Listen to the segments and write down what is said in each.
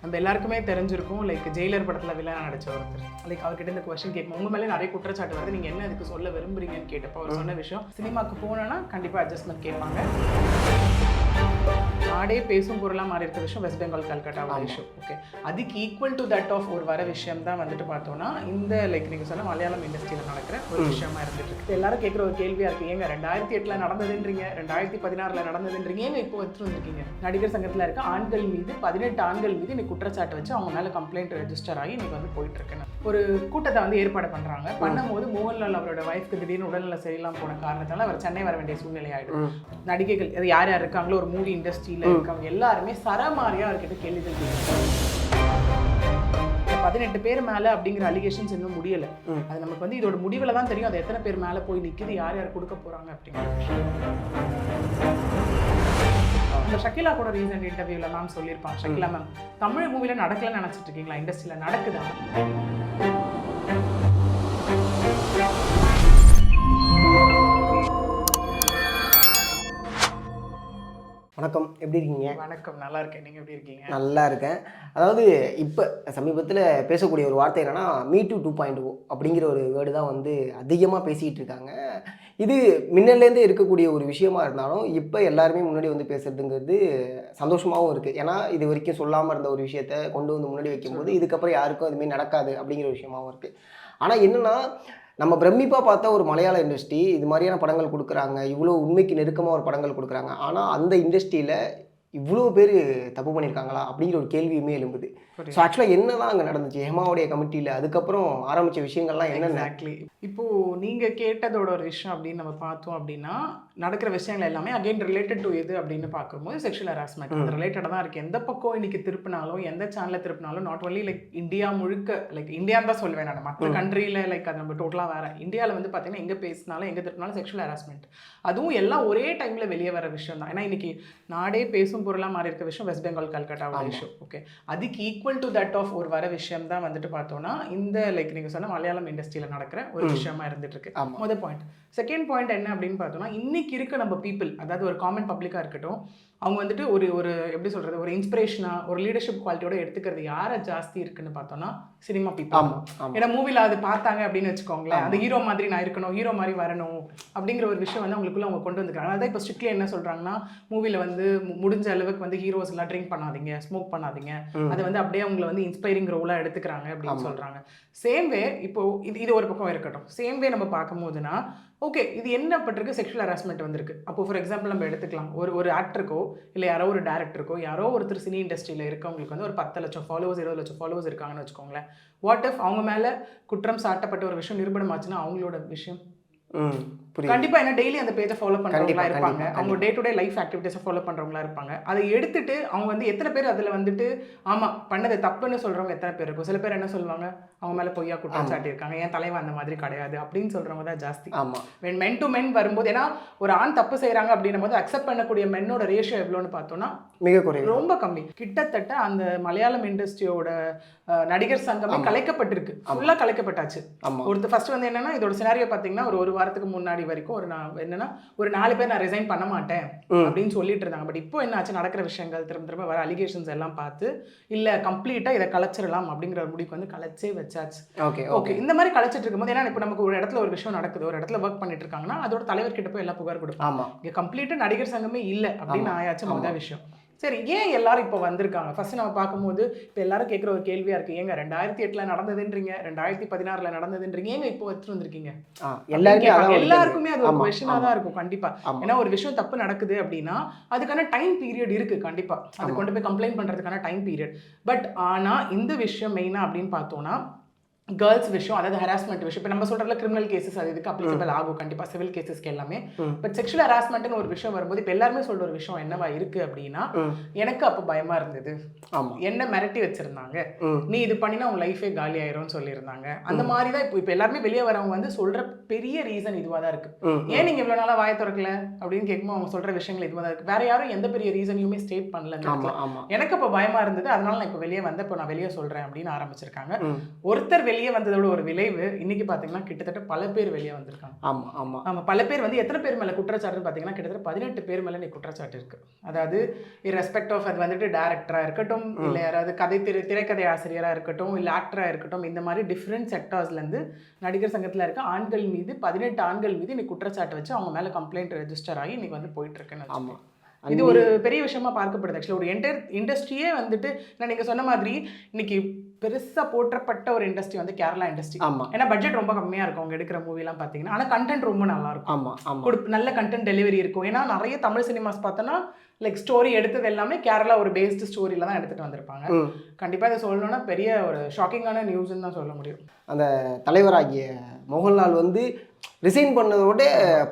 நம்ம எல்லாருக்குமே தெரிஞ்சிருக்கும் லைக் ஜெயிலர் படத்தில் வில்லனா நடிச்ச ஒருத்தர். லைக் அவர்கிட்ட இந்த கொஸ்டின் கேட்கும், உங்க மேலே நிறைய குற்றச்சாட்டு வருது, நீங்கள் என்ன அதுக்கு சொல்ல விரும்புறீங்கன்னு கேட்டப்போ அவர் சொன்ன விஷயம், சினிமாவுக்கு போனோன்னா கண்டிப்பாக அட்ஜஸ்ட்மெண்ட் கேட்பாங்க. நாடே பேசும் பொருளாக மாறி இருக்க விஷயம் வெஸ்ட் பெங்கால் கல்கட்டா விஷயம். ஓகே, அதுக்கு ஈக்குவல் டு தட் ஆஃப் ஒரு வர விஷயம் தான் வந்துட்டு பார்த்தோன்னா இந்த லைக் நீங்கள் சொன்ன மலையாளம் இண்டஸ்ட்ரியில் நடக்கிற ஒரு விஷயமா இருந்துட்டு இருக்கு. எல்லாரும் கேட்குற ஒரு கேள்வியாக இருக்குது, ஏங்க 2008 நடந்ததுன்றீங்க, 2016 நடந்ததுன்றீங்க, ஏங்க இப்போ எடுத்துட்டு வந்திருக்கீங்க? நடிகர் சங்கத்தில் இருக்க ஆண்கள் மீது 18 ஆண்கள் மீது இன்னைக்கு குற்றச்சாட்டு வச்சு அவங்க மேலே கம்ப்ளைண்ட் ரெஜிஸ்டர் ஆகி இன்னைக்கு வந்து போயிட்டு இருக்கேன். ஒரு கூட்டத்தை வந்து ஏற்பாடு பண்ணுறாங்க. பண்ணும்போது மோகன்லால் அவரோட வைஃப்க்கு திடீர்னு உடல்நல சரியில்லாம போன காரணத்தால் அவர் சென்னை வர வேண்டிய சூழ்நிலை ஆகிடும். நடிகைகள் அது யார் யார் இருக்காங்களோ ஒரு மூவி இண்டஸ்ட்ரியில் இருக்கவங்க எல்லாருமே சரமாரியா அவர்கிட்ட கேள்விகள் கேட்குறாங்க. 18 பேர் மேலே அப்படிங்கிற அலிகேஷன்ஸ் இன்னும் முடியலை. அது நமக்கு வந்து இதோட முடிவில் தான் தெரியும் அது எத்தனை பேர் மேலே போய் நிற்கிது, யார் யார் கொடுக்க போகிறாங்க அப்படிங்கிற விஷயம். இந்த ஷக்கிலா கூட ரீசெண்ட் இன்டர்வியூவில் மேம் சொல்லியிருப்பாங்க, ஷக்கிலா மேம் தமிழ் மூவியில் நடக்கலன்னு நினச்சிட்டு இருக்கீங்களா, இண்டஸ்ட்ரியில் நடக்குதா? வணக்கம், எப்படி இருக்கீங்க? வணக்கம், நல்லா இருக்கேன். நீங்கள் எப்படி இருக்கீங்க? நல்லா இருக்கேன். அதாவது இப்போ சமீபத்தில் பேசக்கூடிய ஒரு வார்த்தை என்னென்னா மீ2 2.0 அப்படிங்கிற ஒரு வேர்டு தான் வந்து அதிகமாக பேசிக்கிட்டு இருக்காங்க. இது முன்னலேருந்தே இருக்கக்கூடிய ஒரு விஷயமா இருந்தாலும் இப்போ எல்லாருமே முன்னாடி வந்து பேசுறதுங்கிறது சந்தோஷமாகவும் இருக்குது. ஏன்னா இது வரைக்கும் சொல்லாமல் இருந்த ஒரு விஷயத்த கொண்டு வந்து முன்னாடி வைக்கும்போது இதுக்கப்புறம் யாருக்கும் அதுமாரி நடக்காது அப்படிங்கிற விஷயமாகவும் இருக்குது. ஆனால் என்னென்னா நம்ம பிரமிப்பாக பார்த்தா ஒரு மலையாள இண்டஸ்ட்ரி இது மாதிரியான படங்கள் கொடுக்குறாங்க, இவ்வளோ உண்மைக்கு நெருக்கமாக ஒரு படங்கள் கொடுக்குறாங்க. ஆனால் அந்த இண்டஸ்ட்ரியில் இவ்வளோ பேர் தப்பு பண்ணியிருக்காங்களா அப்படிங்கிற ஒரு கேள்வியுமே எழும்புது. ஸோ ஆக்சுவலாக என்ன தான் அங்கே நடந்துச்சு ஹேமாவுடைய கமிட்டியில், அதுக்கப்புறம் ஆரம்பித்த விஷயங்கள்லாம் என்ன? எக்ஸாக்ட்லி. இப்போது நீங்கள் கேட்டதோட ஒரு விஷயம் அப்படின்னு நம்ம பார்த்தோம் அப்படின்னா நடக்கிற விஷயங்கள் எல்லாமே அகெயின் ரிலேட்டட் டு எது அப்படின்னு பார்க்கும்போது செக்ஷுவல் ஹராஸ்மெண்ட் அது ரிலேட்டடாக தான் இருக்குது. எந்த பக்கம் இன்னைக்கு திருப்பினாலும் எந்த சேனலில் திருப்பினாலும் நாட் ஒன்லி லைக் இந்தியா முழுக்க, லைக் இந்தியான்னு தான் சொல்வேன் நான், மற்ற கண்ட்ரியில் லைக் அது நம்ம டோட்டலாக வேறு. இந்தியாவில் வந்து பார்த்தீங்கன்னா எங்கே பேசினாலும் எங்கே திருப்பினாலும் செக்ஷுவல் ஹராஸ்மெண்ட், அதுவும் எல்லாம் ஒரே டைமில் வெளியே வர விஷயம் தான். ஏன்னா இன்னைக்கு நாடே பேசும் பொருளாக மாறி இருக்க விஷயம் வெஸ்ட் பெங்கால் கல்கட்டா விஷயம். ஓகே, அதுக்கு ஈக்குவல் டு தட் ஆஃப் ஒரு வர விஷயம் தான் வந்துட்டு பார்த்தோன்னா இந்த லைக் நீங்கள் சொன்ன மலையாளம் இண்டஸ்ட்ரியில் நடக்கிற ஒரு விஷயமா இருந்துட்டு இருக்கு. முதல் பாயிண்ட். செகண்ட் பாயிண்ட் என்ன அப்படின்னு பார்த்தோம்னா இன்னைக்கு இருக்க நம்ம பீப்புள், அதாவது ஒரு காமன் பப்ளிக்காக இருக்கட்டும், அவங்க வந்துட்டு ஒரு ஒரு எப்படி சொல்கிறது, ஒரு இன்ஸ்பிரேஷனாக ஒரு லீடர்ஷிப் குவாலிட்டியோட எடுத்துக்கிறது யாரை ஜாஸ்தி இருக்குன்னு பார்த்தோன்னா சினிமா பீப்புள். ஏன்னா மூவியில் அது பார்த்தாங்க அப்படின்னு வச்சுக்கோங்களேன், அந்த ஹீரோ மாதிரி நான் இருக்கணும், ஹீரோ மாதிரி வரணும் அப்படிங்கிற ஒரு விஷயம் வந்து அவங்களுக்குள்ள அவங்க கொண்டு வந்துருக்காங்க. அதான் இப்போ ஸ்ட்ரிக்ட்லி என்ன சொல்கிறாங்கன்னா மூவியில் வந்து முடிஞ்ச அளவுக்கு வந்து ஹீரோஸ் எல்லாம் ட்ரிங்க் பண்ணாதீங்க, ஸ்மோக் பண்ணாதீங்க, அதை வந்து அப்படியே அவங்களை வந்து இன்ஸ்பைரிங் ரோலாக எடுத்துக்கிறாங்க அப்படின்னு சொல்கிறாங்க. சேம் வே இப்போ இது ஒரு பக்கம் இருக்கட்டும். சேம் வே நம்ம பார்க்கும்போதுன்னா ஓகே, இது என்ன பட்டிருக்கு, செக்ஷுவல் ஹராஸ்மெண்ட் வந்திருக்கு. அப்போ ஃபார் எக்ஸாம்பிள் நம்ம எடுத்துக்கலாம், ஒரு ஆக்டருக்கோ இல்லை யாரோ ஒரு டேரக்டருக்கோ யாரோ ஒருத்தர் சினி இண்டஸ்ட்ரியில் இருக்கவங்களுக்கு வந்து ஒரு 10 லட்சம் ஃபாலோவர்ஸ் 20 லட்சம் ஃபாலோவர்ஸ் இருக்காங்கன்னு வச்சுக்கோங்களேன். வாட் இஃப் அவங்க மேலே குற்றம் சாட்டப்பட்ட ஒரு விஷயம் நிரூபணமாச்சுன்னா அவங்களோட விஷயம் கண்டிப்பா என்ன டெய்லி அந்த பேஜை ஃபாலோ பண்றவங்களா இருப்பாங்க, அவங்க டே டு டே லைஃப் ஆக்டிவிட்டிஸை ஃபாலோ பண்றவங்களா இருப்பாங்க. அதை எடுத்துட்டு அவங்க வந்து எத்தனை பேர் அதுல வந்துட்டு ஆமா பண்ணது தப்புன்னு சொல்றவங்க எத்தனை பேர் இருக்கும். சில பேர் என்ன சொல்லுவாங்க, அவங்க மேல பொய்யா குற்றம் சாட்டியிருக்காங்க, என் தலைவன் அந்த மாதிரி கிடையாது அப்படின்னு சொல்றவங்க தான் ஜாஸ்தி. மென் டு மென் வரும்போது, ஏன்னா ஒரு ஆண் தப்பு செய்யறாங்க அப்படின்னும் போது அக்செப்ட் பண்ணக்கூடிய மென்னோட ரேஷியோ எவ்வளோன்னு பார்த்தோம்னா மிக குறைவு, ரொம்ப கம்மி. கிட்டத்தட்ட அந்த மலையாளம் இண்டஸ்ட்ரியோட நடிகர் சங்கமே கலைக்கப்பட்டிருக்கு, ஃபுல்லா கலைக்கப்பட்டாச்சு. ஒருத்தர் ஃபர்ஸ்ட் வந்து என்னன்னா இதோட சினாரியோ பார்த்தீங்கன்னா ஒரு வாரத்துக்கு முன்னாடி வரைக்கும் ஒரு 4 பேர் நான் ரிசைன் பண்ண மாட்டேன் அப்படின்னு சொல்லிட்டு இருந்தாங்க. பட் இப்போ என்ன ஆச்சு, நடக்கிற விஷயங்கள் திரும்ப வர அலிகேஷன்ஸ் எல்லாம் பார்த்து இல்ல கம்ப்ளீட்டா இதை கலைச்சிடலாம் அப்படிங்கிற ஒரு முடிவுக்கு வந்து கலைச்சே வச்சாச்சு. ஓகே, இந்த மாதிரி கலைச்சிட்டு இருக்கும்போது ஏன்னா இப்போ நமக்கு ஒரு இடத்துல ஒரு விஷயம் நடக்குது, ஒரு இடத்துல ஒர்க் பண்ணிட்டு இருக்காங்கன்னா அதோட தலைவர் கிட்ட போய் எல்லாம் புகார் கொடுப்பாங்க. இங்க கம்ப்ளீட்டா நடிகர் சங்கமே இல்லை அப்படின்னு ஆயாச்சு முதல் விஷயம். சரி, ஏன் எல்லாரும் இப்போ வந்திருக்காங்க? ஃபர்ஸ்ட் நம்ம பார்க்கும்போது இப்போ எல்லாரும் கேட்குற ஒரு கேள்வியா இருக்கு, ஏங்க 2008 நடந்ததுன்றீங்க, 2016 நடந்ததுன்றீங்க, ஏங்க இப்போ எடுத்துட்டு வந்திருக்கீங்க? எல்லாருக்குமே அது ஒரு கொஸ்டினா தான் இருக்கும் கண்டிப்பா. ஏன்னா ஒரு விஷயம் தப்பு நடக்குது அப்படின்னா அதுக்கான டைம் பீரியட் இருக்கு கண்டிப்பா, அது கொண்டு போய் கம்ப்ளைண்ட் பண்றதுக்கான டைம் பீரியட். பட் ஆனா இந்த விஷயம் மெயினா அப்படின்னு பார்த்தோம்னா கேர்ள்ஸ் விஷயம், அதாவது ஹராஸ்மெண்ட் விஷயம். இப்போ நம்ம சொல்றதுல கிரிமினல் கேசஸ் அது இதுக்கு அப்ளிகபிள் ஆகும் கண்டிப்பா, சிவில் கேசஸ்க்கு எல்லாமே. பட் செக்ஷுவல் ஹராஸ்மெண்ட்னு ஒரு விஷயம் வரும்போது இப்போ எல்லாருமே சொல்ற ஒரு விஷயம் என்னவா இருக்கு அப்படின்னா, எனக்கு அப்போ பயமா இருந்தது, என்ன மிரட்டி வச்சிருந்தாங்க, நீ இது பண்ணினா உன் லைஃபே காலி ஆயிரும்னு சொல்லியிருந்தாங்க. அந்த மாதிரி தான் இப்போ எல்லாருமே வெளியே வரவங்க வந்து சொல்ற பெரிய ரீசன் இதுவாக தான் இருக்கு. ஏன் நீங்க இவ்வளவு நாளா வாயை திறக்கல அப்படின்னு கேட்கும்போது அவங்க சொல்ற விஷயங்கள் இதுவாக தான் இருக்கு. வேற யாரும் எந்த பெரிய ரீசனையுமே ஸ்டேட் பண்ணல. எனக்கு அப்போ பயமா இருந்தது, அதனால நான் இப்போ வெளியே வந்த இப்போ நான் வெளியே சொல்றேன் அப்படின்னு ஆரம்பிச்சிருக்காங்க. ஒருத்தர் வெளியே வெளியே வந்ததோட ஒரு விளைவு இன்னைக்கு பாத்தீங்கன்னா கிட்டத்தட்ட பல பேர் வெளியே வந்திருக்காங்க. ஆமா ஆமா ஆமா, பல பேர் வந்து எத்தனை பேர் மேல குற்றச்சாட்டுன்னு பாத்தீங்கன்னா கிட்டத்தட்ட 18 பேர் மேல இன்னைக்கு குற்றச்சாட்டு இருக்கு. அதாவது இரஸ்பெக்ட் ஆஃப் அது வந்துட்டு டைரக்டரா இருக்கட்டும், இல்ல யாராவது திரைக்கதை ஆசிரியரா இருக்கட்டும், இல்ல ஆக்டரா இருக்கட்டும், இந்த மாதிரி டிஃப்ரெண்ட் செக்டார்ஸ்ல இருந்து நடிகர் சங்கத்துல இருக்க ஆண்கள் மீது 18 ஆண்கள் மீது இன்னைக்கு குற்றச்சாட்டு வச்சு அவங்க மேல கம்ப்ளைண்ட் ரெஜிஸ்டர் ஆகி இன்னைக்கு வந்து போயிட்டு இருக்குன்னு ஆமா வச்சுக்கோங்க. இது ஒரு பெரிய விஷயமா பார்க்கப்படுது. ஆக்சுவலி ஒரு என்டையர் இண்டஸ்ட்ரியே வந்துட்டு நீங்க சொன்ன மாதிரி இன்னைக்கு பெருசா போற்றப்பட்ட ஒரு இண்டஸ்ட்ரி வந்து கேரளா இண்டஸ்ட்ரி. ஆமா ஏன்னா பட்ஜெட் ரொம்ப கம்மியா இருக்கும் அவங்க எடுக்கிற மூவிலாம் பார்த்தீங்கன்னா, ஆனா கண்டென்ட் ரொம்ப நல்லா இருக்கும். ஆமா ஆமா நல்ல கண்டென்ட் டெலிவரி இருக்கும். ஏன்னா நிறைய தமிழ் சினிமாஸ் பார்த்தோன்னா லைக் ஸ்டோரி எடுத்தது எல்லாமே கேரளா ஒரு பேஸ்டு ஸ்டோரியில தான் எடுத்துட்டு வந்திருப்பாங்க. கண்டிப்பா இதை சொல்லணும்னா பெரிய ஒரு ஷாக்கிங்கான நியூஸ்ன்னு தான் சொல்ல முடியும். அந்த தலைவராகிய மோகன்லால் வந்து ரிசைன் பண்ணதோட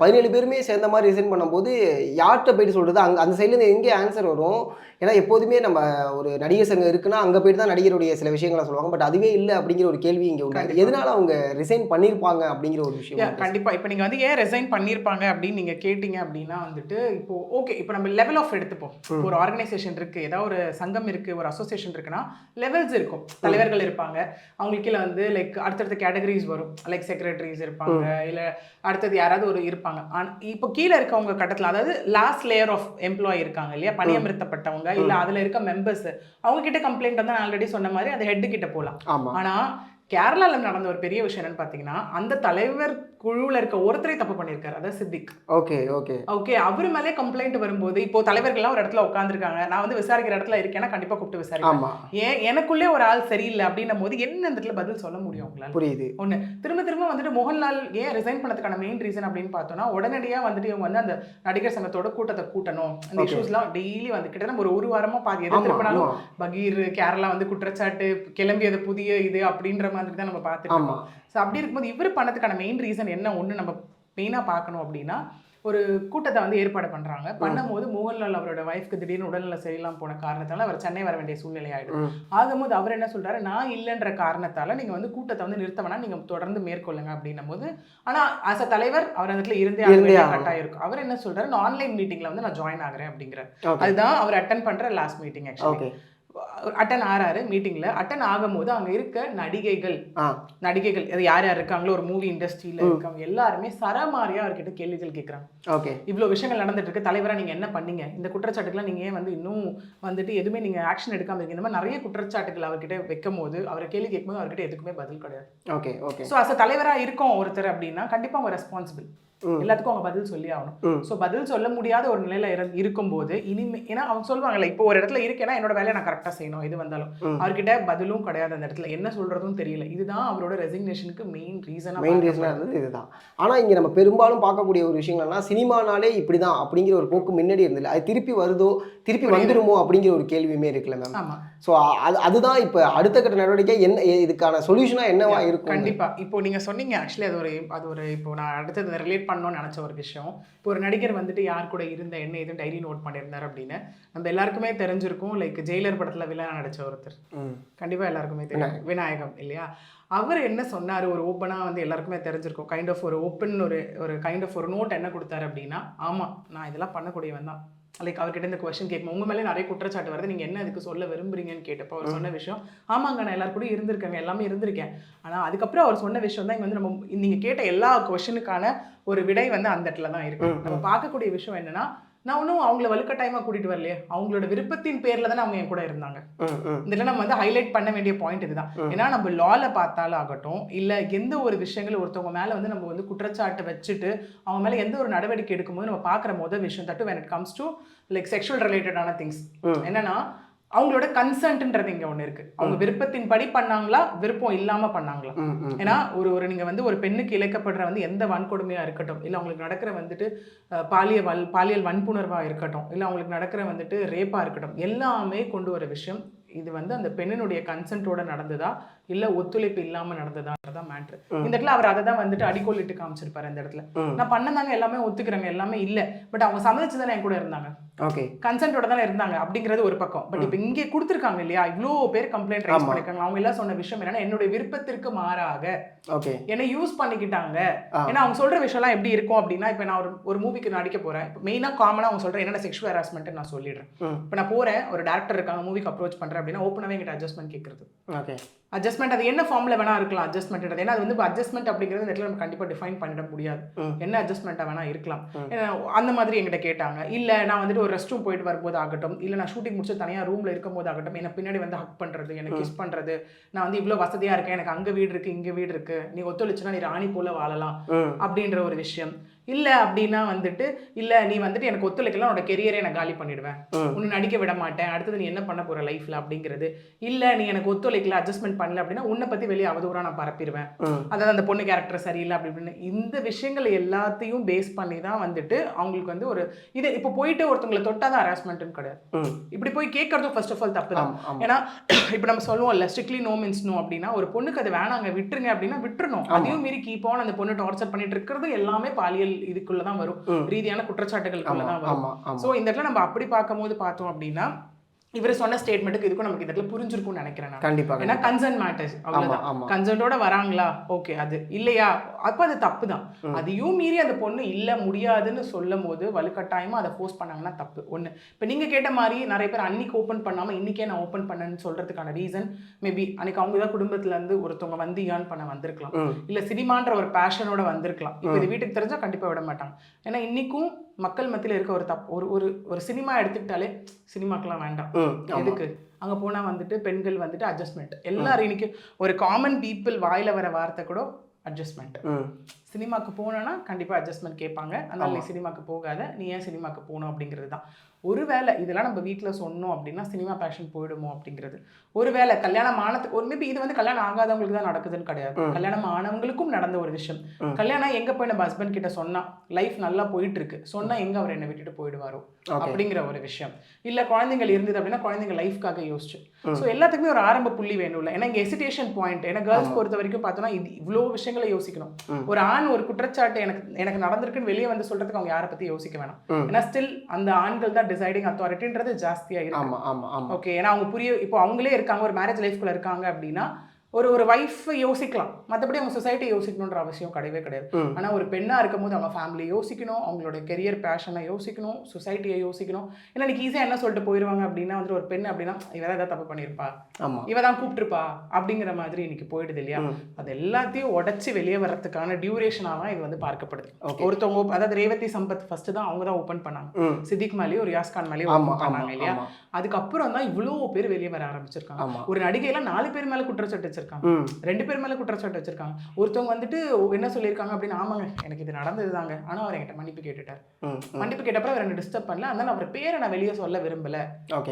17 பேருமே சேர்ந்த மாதிரி ரிசைன் பண்ணும்போது யார்கிட்ட போயிட்டு சொல்கிறது? அந்த சைட்லேருந்து எங்கே ஆன்சர் வரும்? ஏன்னா எப்போதுமே நம்ம ஒரு நடிகர் சங்கம் இருக்குன்னா அங்கே போயிட்டு தான் நடிகருடைய சில விஷயங்களை சொல்லுவாங்க. பட் அதுவே இல்லை அப்படிங்கிற ஒரு கேள்வி இங்கே உண்டு. எதனால அவங்க ரிசைன் பண்ணியிருப்பாங்க அப்படிங்கிற ஒரு விஷயம். கண்டிப்பாக இப்போ நீங்கள் வந்து ஏன் ரிசைன் பண்ணியிருப்பாங்க அப்படின்னு நீங்கள் கேட்டிங்க அப்படின்னா வந்துட்டு இப்போ ஓகே, இப்போ நம்ம லெவல் ஆஃப் எடுத்துப்போம். ஒரு ஆர்கனைசேஷன் இருக்குது, ஏதாவது ஒரு சங்கம் இருக்குது, ஒரு அசோசியேஷன் இருக்குன்னா லெவல்ஸ் இருக்கும். தலைவர்கள் இருப்பாங்க, அவங்களுக்கு கீழே வந்து லைக் அடுத்தடுத்த கேட்டகரிஸ் வரும். லைக் செக்ரட்டரிஸ் இருப்பாங்க, இல்லை அடுத்தது யாராவது ஒரு இருப்பாங்க. இப்போ கீழே இருக்கவங்க கட்டத்தில், அதாவது லாஸ்ட் லேயர் ஆஃப் எம்ப்ளாயி இருக்காங்க இல்லையா, பணியமர்த்தப்பட்டவங்க, இல்லை அதில் இருக்க மெம்பர்ஸ், அவங்க கிட்ட கம்ப்ளைண்ட் வந்து நான் ஆல்ரெடி சொன்ன மாதிரி அது ஹெட் கிட்ட போகலாம். ஆனால் கேரளாவில் நடந்த ஒரு பெரிய விஷயம் என்னன்னு பார்த்தீங்கன்னா, அந்த தலைவர் குழுவில் இருக்க ஒருத்தரை தப்பு பண்ணியிருக்காரு, அதாவது சித்திக். ஓகே ஓகே ஓகே, அவர் மேலே கம்ப்ளைண்ட் வரும்போது இப்போ தலைவர்கள்லாம் ஒரு இடத்துல உட்காந்துருக்காங்க, நான் வந்து விசாரிக்கிற இடத்துல இருக்கேன்னா கண்டிப்பாக கூப்பிட்டு விசாரிக்கலாம். ஏன் எனக்குள்ளே ஒரு ஆள் சரியில்லை அப்படின்னும் போது என்ன இந்த இடத்துல பதில் சொல்ல முடியும் உங்களால்? புரியுது. ஒன்று திரும்ப திரும்ப வந்துட்டு மோகன்லால் ஏன் ரிசைன் பண்ணதுக்கான மெயின் ரீசன் அப்படின்னு பார்த்தோன்னா, உடனடியாக வந்துட்டு இவங்க வந்து அந்த நடிகர் சங்கத்தோட கூட்டத்தை கூட்டணும், அந்த இஷ்யூஸ்லாம் டெய்லி வந்து கிட்டத்தட்ட ஒரு வாரமாக பாதி எது திரும்பினாலும் பகீர் கேரளா வந்து குற்றச்சாட்டு கிளம்பியது புதிய இது அப்படின்ற மாதிரி தான் நம்ம பார்த்துட்டு இருக்கோம். ஸோ அப்படி இருக்கும்போது இவர் பண்ணதுக்கான மெயின் ரீசன் என்ன ஒன்று நம்ம மெயினாக பார்க்கணும் அப்படின்னா, ஒரு கூட்டத்தை வந்து ஏற்பாடு பண்ணுறாங்க. பண்ணும்போது மோகன்லால் அவரோட ஒய்ஃப்க்கு திடீர்னு உடல்நல சரியில்லாம போன காரணத்தால் அவர் சென்னை வர வேண்டிய சூழ்நிலை ஆகிடும். ஆகும்போது அவர் என்ன சொல்கிறாரு, நான் இல்லைன்ற காரணத்தால் நீங்கள் வந்து கூட்டத்தை வந்து நிறுத்த வேணா, நீங்கள் தொடர்ந்து மேற்கொள்ளுங்க அப்படின்னும் போது, ஆனால் ஆஸ் அ தலைவர் அவர் அந்த இடத்துல இருந்தே கட்டாயம் இருக்கும். அவர் என்ன சொல்கிறாரு, நான் ஆன்லைன் மீட்டிங்கில் வந்து நான் ஜாயின் ஆகிறேன் அப்படிங்கிறார். அதுதான் அவர் அட்டன் பண்ணுற லாஸ்ட் மீட்டிங். ஆக்சுவலி அட்டன் ஆறாரு மீட்டிங்ல. அட்டன் ஆகும்போது அங்க இருக்க நடிகைகள் அது யார் யார் இருக்காங்களோ ஒரு மூவி இண்டஸ்ட்ரியில இருக்காங்க எல்லாருமே சரமாரியா அவர்கிட்ட கேள்விகள் கேட்கறாங்க. ஓகே, இவ்வளவு விஷயங்கள் நடந்துட்டு இருக்கு, தலைவரா நீங்க என்ன பண்ணீங்க, இந்த குற்றச்சாட்டுக்கெல்லாம் நீங்க ஏன் வந்து இன்னும் வந்துட்டு எதுவுமே நீங்க ஆக்ஷன் எடுக்காம இருக்கீங்க, இந்த மாதிரி நிறைய குற்றச்சாட்டுகள் அவர்கிட்ட வைக்கும் போது, அவரை கேள்வி கேட்கும்போது அவர்கிட்ட எதுக்குமே பதில் கிடையாது. Okay okay. So as a தலைவரா இருக்கோம் ஒருத்தர் அப்படின்னா கண்டிப்பா அவங்க ரெஸ்பான்சிபிள், எல்லாத்துக்கும் அவங்க பதில் சொல்லி ஆகணும். ஸோ பதில் சொல்ல முடியாத ஒரு நிலையில இருக்கும்போது இனிமே, ஏன்னா அவங்க சொல்லுவாங்கல்ல, இப்போ ஒரு இடத்துல இருக்கேன்னா என்னோட வேலையை நான் கரெக்டாக செய்யணும், எது வந்தாலும். அவர்கிட்ட பதிலும் கிடையாது, அந்த இடத்துல என்ன சொல்றதும் தெரியல. இதுதான் அவரோட ரெசிக்னேஷனுக்கு மெயின் ரீசனாக இருந்தது இதுதான். ஆனால் இங்கே நம்ம பெரும்பாலும் பார்க்கக்கூடிய ஒரு விஷயங்கள்னா, சினிமானாலே இப்படிதான் அப்படிங்கிற ஒரு போக்கு முன்னாடி இருந்தது. அது திருப்பி வருதோ, திருப்பி வந்துடுமோ அப்படிங்கிற ஒரு கேள்வியுமே இருக்குல்ல மேம். ஆமாம். ஸோ அதுதான் இப்போ அடுத்த கட்ட நடவடிக்கை என்ன, இதுக்கான சொல்யூஷனாக என்னவா இருக்கும்? கண்டிப்பாக இப்போ நீங்கள் சொன்னீங்க ஆக்சுவலி அது ஒரு இப்போ நான் அடுத்தது ரிலேட் பண்ணணும்னு நினச்ச ஒரு விஷயம். இப்போ ஒரு நடிகர் வந்துட்டு யார் கூட இருந்த என்ன எதுவும் டைரி நோட் பண்ணியிருந்தார் அப்படின்னு நம்ம எல்லாருக்குமே தெரிஞ்சிருக்கும். லைக் ஜெயிலர் படத்தில் வில்லனா நடித்த ஒருத்தர் கண்டிப்பாக எல்லாருக்குமே தெரியும், விநாயகம் இல்லையா. அவர் என்ன சொன்னார், ஒரு ஓப்பனாக வந்து எல்லாருக்குமே தெரிஞ்சிருக்கும். கைண்ட் ஆஃப் ஒரு ஓப்பன் ஒரு கைண்ட் ஆஃப் ஒரு நோட் என்ன கொடுத்தாரு அப்படின்னா, ஆமாம் நான் இதெல்லாம் பண்ணக்கூடியவன் தான். லைக் அவர்கிட்ட இந்த கொஸ்டின் கேட்கும், உங்கள் மேலே நிறைய குற்றச்சாட்டு வருது, நீங்கள் என்ன அதுக்கு சொல்ல விரும்புறீங்கன்னு கேட்டப்போ அவர் சொன்ன விஷயம், ஆமாங்க நான் எல்லாரும் கூட இருந்திருக்கேங்க, எல்லாமே இருந்திருக்கேன். ஆனால் அதுக்கப்புறம் அவர் சொன்ன விஷயம் தான் இங்கே வந்து நம்ம நீங்கள் கேட்ட எல்லா கொஸ்டினுக்கான ஒரு விடை வந்து அந்த இடத்துல தான் இருக்கு. நம்ம பார்க்கக்கூடிய விஷயம் என்னன்னா, நான் ஒன்றும் அவங்கள வலுக்கட்டாயமாக கூட்டிகிட்டு வரலையே, அவங்களோட விருப்பத்தின் பேரில் தானே அவங்க என் கூட இருந்தாங்க. இதில் நம்ம வந்து ஹைலைட் பண்ண வேண்டிய பாயிண்ட் இதுதான். ஏன்னா நம்ம லாவில் பார்த்தாலும் ஆகட்டும், இல்லை எந்த ஒரு விஷயங்கள் ஒருத்தவங்க மேலே வந்து நம்ம வந்து குற்றச்சாட்டை வச்சுட்டு அவங்க மேலே எந்த ஒரு நடவடிக்கை எடுக்கும்போது நம்ம பார்க்குற முதல் விஷயம் தட்டு when it comes to like sexual ரிலேட்டடான திங்ஸ் என்னன்னா, அவங்களோட கன்சென்ட்ன்றது இங்கே ஒன்று இருக்குது. அவங்க விருப்பத்தின் படி பண்ணாங்களா, விருப்பம் இல்லாமல் பண்ணாங்களா. ஏன்னா ஒரு நீங்கள் வந்து ஒரு பெண்ணுக்கு இழைக்கப்படுற வந்து எந்த வன்கொடுமையாக இருக்கட்டும், இல்லை அவங்களுக்கு நடக்கிற வந்துட்டு பாலியல் வன்புணர்வாக இருக்கட்டும், இல்லை அவங்களுக்கு நடக்கிற வந்துட்டு ரேப்பாக இருக்கட்டும், எல்லாமே கொண்டு வர விஷயம் இது வந்து அந்த பெண்ணினுடைய கன்சென்ட்டோட நடந்ததா இல்லை ஒத்துழைப்பு இல்லாமல் நடந்ததான்றதான் மேட்ரு. இந்த இடத்துல அவர் அதை தான் வந்துட்டு அடிக்கோலிட்டு காமிச்சிருப்பாரு. இந்த இடத்துல நான் பண்ணதாங்க, எல்லாமே ஒத்துக்கிறாங்க, எல்லாமே இல்லை, பட் அவங்க சம்மதிச்சு தானே என் கூட இருந்தாங்க, ஓகே கன்சென்ட்டோட தானே இருந்தாங்க அப்படிங்கிறது ஒரு பக்கம். பட் இப்போ இங்கே கொடுத்துருக்காங்க இல்லையா, இவ்வளோ பேர் கம்ப்ளைண்ட் ரைஸ் பண்ணிருக்காங்க. அவங்க எல்லாம் சொன்ன விஷயம் என்னன்னா, என்னுடைய விருப்பத்திற்கு மாறாக என்னை யூஸ் பண்ணிக்கிட்டாங்க. ஏன்னா அவங்க சொல்ற விஷயம்லாம் எப்படி இருக்கும் அப்படின்னா, இப்போ நான் ஒரு மூவிக்கு நடிக்க போறேன், இப்போ மெயினாக காமனாக அவங்க சொல்றேன் என்னென்ன செக்ஷுவல் ஹராஸ்மெண்ட் நான் சொல்லிடுறேன். இப்போ நான் போறேன், ஒரு டேரக்டர் இருக்காங்க, மூவிக்கு அப்ரோச் பண்றேன் அப்படின்னா ஓப்பனாகவே எங்கிட்ட அட்ஜஸ்ட்மெண்ட் கேட்கறது. ஓகே அட்ஜஸ்ட்மெண்ட் அது என்ன ஃபார்மில் வேணா இருக்கலாம் அட்ஜஸ்ட்மெண்ட். ஏன்னா அது வந்து அட்ஜஸ்ட்மெண்ட் அப்படிங்கிறது இந்த இடத்துல நம்ம கண்டிப்பாக டிஃபைன் பண்ணிட முடியாது. என்ன அட்ஜஸ்ட்மெண்ட்டாக வேணா இருக்கலாம். அந்த மாதிரி என்கிட்ட கேட்டாங்க. இல்லை நான் வந்துட்டு ஒரு ரெஸ்ட் ரூம் போயிட்டு வரும்போது ஆகட்டும், இல்லை நான் ஷூட்டிங் முடிச்சு தனியாக ரூமில் இருக்கும் போது ஆகட்டும், எனக்கு பின்னாடி வந்து ஹக் பண்ணுறது, எனக்கு கிஸ் பண்ணுறது, நான் வந்து இவ்வளோ வசதியாக இருக்கேன், எனக்கு அங்கே வீடு இருக்குது, இங்கே வீடு இருக்குது, நீ ஒத்துழைச்சுன்னா நீ ராணி போல வாழலாம் அப்படின்ற ஒரு விஷயம். இல்லை அப்படின்னா வந்துட்டு இல்லை நீ வந்துட்டு எனக்கு ஒத்துழைக்கலாம், உன்னோட கெரியரே நான் காலி பண்ணிடுவேன், உன்னை நடிக்க விட மாட்டேன், அடுத்தது நீ என்ன பண்ண போகிற லைஃப்பில் அப்படிங்கிறது. இல்லை நீ எனக்கு ஒத்துழைக்கல, அட்ஜஸ்ட்மெண்ட் பண்ணல அப்படின்னா உன்னை பற்றி வெளியே அவதூறாக நான் பரப்பிடுவேன், அதாவது அந்த பொண்ணு கேரக்டர் சரியில்லை அப்படி இப்படின்னு. இந்த விஷயங்கள் எல்லாத்தையும் பேஸ் பண்ணி தான் வந்துட்டு அவங்களுக்கு வந்து ஒரு இது இப்போ போயிட்டு ஒருத்தவங்களை தொட்டால் தான் ஹராஸ்மெண்ட்னு கிடையாது. இப்படி போய் கேட்கறதும் ஃபர்ஸ்ட் ஆஃப் ஆல் தப்பு தான். ஏன்னா இப்போ நம்ம சொல்லுவோம்ல ஸ்ட்ரிக்ட்லி நோ மீன்ஸ் நோ அப்படின்னா, ஒரு பொண்ணுக்கு அது வேணாங்க விட்டுருங்க அப்படின்னா விட்டுறணும். அதையும் மீறி கீப் ஆன் அந்த பொண்ணு டார்ச்சர் பண்ணிட்டு இருக்கிறது எல்லாமே பாலியல் இதுக்குள்ளதான் வரும், ரீதியான குற்றச்சாட்டுகளுக்குள்ளதான் வரும். சோ இந்த இடத்துல நம்ம அப்படி பார்க்கும்போது பார்த்தோம் அப்படின்னா இவர் சொன்ன ஸ்டேட்மெண்ட்டுக்கு இதுக்கும் நமக்கு இந்த இடத்துல புரிஞ்சிருக்கும்னு நினைக்கிறேன் நான். கண்டிப்பா. ஏன்னா கன்சர்ன் மேட்டர்ஸ், அவ்வளவுதான். கன்சர்னோட வராங்களா, ஓகே, அது இல்லையா அப்ப அது தப்பு தான். அதையும் மீறி அந்த பொண்ணு இல்ல முடியாதுன்னு சொல்லும் போது வலுக்கட்டாயமா அதை ஃபோர்ஸ் பண்ணாங்கன்னா தப்பு. ஒண்ணு, இப்ப நீங்க கேட்ட மாதிரி நிறைய பேர் அன்னைக்கு ஓப்பன் பண்ணாம இன்னைக்கே நான் ஓப்பன் பண்ணேன்னு சொல்றதுக்கான ரீசன் மேபி அன்னைக்கு அவங்க தான் குடும்பத்துல இருந்து ஒருத்தவங்க வந்து ஏர்ன் பண்ண வந்திருக்கலாம், இல்ல சினிமான்ற ஒரு பேஷனோட வந்திருக்கலாம். இப்ப இது வீட்டுக்கு தெரிஞ்சா கண்டிப்பா விட மாட்டாங்க. ஏன்னா இன்னைக்கும் மக்கள் மத்தியில இருக்க ஒரு தப்பு, ஒரு சினிமா எடுத்துக்கிட்டாலே சினிமாக்கெல்லாம் வேண்டாம், எதுக்கு அங்க போனா வந்துட்டு பெண்கள் வந்துட்டு அட்ஜஸ்ட்மெண்ட். எல்லாரும் இன்னைக்கு ஒரு காமன் பீப்புள் வாயில வர வார்த்தை கூட அட்ஜஸ்ட்மெண்ட். சினிமாக்கு போனோன்னா கண்டிப்பா அட்ஜஸ்ட்மெண்ட் கேட்பாங்க, அதனால நீ சினிமாக்கு போகாத, நீ ஏன் சினிமாக்கு போகணும் அப்படிங்கிறது தான். ஒருவேளை இதெல்லாம் நம்ம வீட்டில் சொன்னோம் அப்படின்னா சினிமா பேஷன் போயிடுமோ அப்படிங்கிறது. ஒருவேளை கல்யாணம் ஆனதுக்கு ஒரு மேபி இது வந்து கல்யாணம் ஆகாதவங்களுக்கு தான் நடக்குதுன்னு கிடையாது, கல்யாணம் ஆனவங்களுக்கும் நடந்த ஒரு விஷயம். கல்யாணம் எங்க போய் நம்ம ஹஸ்பண்ட் கிட்ட சொன்னா லைஃப் நல்லா போயிட்டு இருக்கு, சொன்னா எங்க அவர் என்னை விட்டுட்டு போயிடுவாரோ அப்படிங்கிற ஒரு விஷயம். இல்ல குழந்தைகள் இருந்தது அப்படின்னா குழந்தைங்க லைஃப்காக யோசிச்சு. ஸோ எல்லாத்துக்குமே ஒரு ஆரம்ப புள்ளி வேணும்ல. ஏன்னா இங்க ஹெசிடேஷன் பாயிண்ட். ஏன்னா கேர்ள்ஸ் பொறுத்த வரைக்கும் பார்த்தோம்னா இது இவ்வளோ விஷயங்களை யோசிக்கணும். ஒரு ஆண் ஒரு குற்றச்சாட்டு எனக்கு நடந்திருக்குன்னு வெளியே வந்து சொல்றதுக்கு அவங்க யாரை பத்தி யோசிக்க வேணாம். ஏன்னா ஸ்டில் அந்த ஆண்கள் தான் டிசைடிங் அத்தாரிட்டின்றது ஜாஸ்தியா இருக்கு. ஓகே, ஏன்னா அவங்க இப்போ அவங்களே இருக்காங்க, ஒரு மேரேஜ் லைஃப்குள்ள இருக்காங்க அப்படின்னா ஒரு வைஃப் யோசிக்கலாம், மற்றபடி அவங்க சொசைட்டி யோசிக்கணுன்ற அவசியம் கிடையவே கிடையாது. ஆனால் ஒரு பெண்ணாக இருக்கும் போது அவங்க ஃபேமிலி யோசிக்கணும், அவங்களோட கெரியர் பேஷனை யோசிக்கணும், சொசைட்டியை யோசிக்கணும். ஏன்னா இன்னைக்கு ஈஸியாக என்ன சொல்லிட்டு போயிடுவாங்க அப்படின்னா வந்துட்டு ஒரு பெண் அப்படின்னா இவ தான் ஏதாவது தப்பு பண்ணியிருப்பா, இவ தான் கூப்பிட்டுருப்பா அப்படிங்கிற மாதிரி இன்னைக்கு போயிடுது இல்லையா. அது எல்லாத்தையும் உடச்சி வெளியே வர்றதுக்கான டியூரேஷனாக தான் இது வந்து பார்க்கப்படுது. ஒருத்தவங்க அதாவது ரேவதி சம்பத் ஃபர்ஸ்ட் தான் அவங்க தான் ஓப்பன் பண்ணாங்க, சித்திக் மேலேயும் ஒரு யாஸ்கான் மேலேயும் ஓப்பன் பண்ணாங்க இல்லையா. அதுக்கப்புறம் தான் இவ்வளோ பேர் வெளியே வர ஆரம்பிச்சிருக்காங்க. ஒரு நடிகையெல்லாம் 4 பேர் மேலே குற்றச்சாட்டு 2 பேர் மேல குற்றச்சாட்டு வச்சிருக்காங்க. ஒருத்தவங்க வந்துட்டு என்ன சொல்லியிருக்காங்க அப்படின்னா, ஆமாங்க எனக்கு இது நடந்தது தாங்க, ஆனா அவர் என்கிட்ட மன்னிப்பு கேட்டுட்டார். மன்னிப்பு கேட்டப்ப அவர் என்ன டிஸ்டர்ப் பண்ணல, அதனால அவர் பேரை நான் வெளியே சொல்ல விரும்பல,